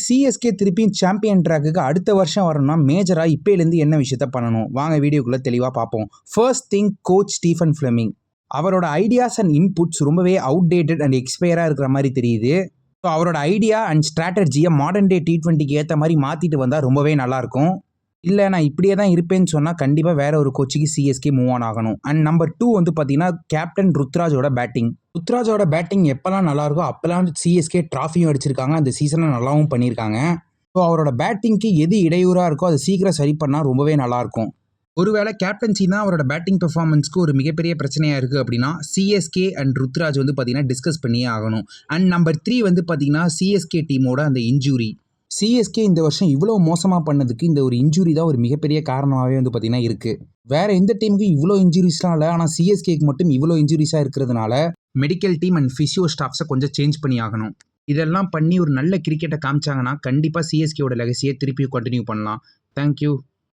CSK திருப்பியும் champion ட்ராக்குக்கு அடுத்த வருஷம் வரணும்னா மேஜராக இப்போலேருந்து என்ன விஷயத்த பண்ணணும் வாங்க வீடியோக்குள்ளே தெளிவாக பார்ப்போம். First thing coach Stephen Fleming அவரோட ஐடியாஸ் அண்ட் இன்புட்ஸ் ரொம்பவே அவுடேட்டட் அண்ட் எக்ஸ்பயராக இருக்கிற மாதிரி தெரியுது. ஸோ அவரோட ஐடியா அண்ட் ஸ்ட்ராட்டஜியை மாடர்ன் டே T20க்கு ஏற்ற மாதிரி மாற்றிட்டு வந்தால் ரொம்பவே நல்லாயிருக்கும். இல்லை நான் இப்படியே தான் இருப்பேன்னு சொன்னால் கண்டிப்பாக வேற ஒரு கோச்சுக்கு சிஎஸ்கே மூவ் ஆன் ஆகணும். அண்ட் நம்பர் 2 வந்து பார்த்தீங்கன்னா கேப்டன் ருத்ராஜோட பேட்டிங். ருத்ராஜோட பேட்டிங் எப்போல்லாம் நல்லாயிருக்கோ அப்போல்லாம் சிஎஸ்கே ட்ராஃபியும் அடிச்சிருக்காங்க, அந்த சீசனை நல்லாவும் பண்ணியிருக்காங்க. ஸோ அவரோட பேட்டிங்க்கு எது இடையூறாக இருக்கோ அதை சீக்கிரம் சரி பண்ணால் ரொம்பவே நல்லாயிருக்கும். ஒருவேளை கேப்டன்சி தான் அவரோட பேட்டிங் பெர்ஃபார்மன்ஸ்க்கு ஒரு மிகப்பெரிய பிரச்சனையாக இருக்குது அப்படின்னா சிஎஸ்கே அண்ட் ருத்ராஜ் வந்து பார்த்தீங்கன்னா டிஸ்கஸ் பண்ணியே ஆகணும். அண்ட் நம்பர் 3 வந்து பார்த்தீங்கன்னா சிஎஸ்கே டீமோட அந்த இன்ஜூரி. சிஎஸ்கே இந்த வருஷம் இவ்வளோ மோசமாக பண்ணதுக்கு இந்த ஒரு இன்ஜூரி தான் ஒரு மிகப்பெரிய காரணமாகவே வந்து பார்த்தீங்கன்னா இருக்குது. வேற எந்த டீமுக்கு இவ்வளோ இன்ஜூரிஸ்லாம் இல்லை, ஆனால் சிஎஸ்கேக்கு மட்டும் இவ்வளோ இன்ஜூரிஸாக இருக்கிறதுனால மெடிக்கல் டீம் அண்ட் ஃபிசியோ ஸ்டாஃப்ஸை கொஞ்சம் சேஞ்ச் பண்ணி ஆகணும். இதெல்லாம் பண்ணி ஒரு நல்ல கிரிக்கெட்டை காமிச்சாங்கன்னா கண்டிப்பாக சிஎஸ்கேவோட லெகசியை திருப்பி கண்டினியூ பண்ணலாம். தேங்க்யூ.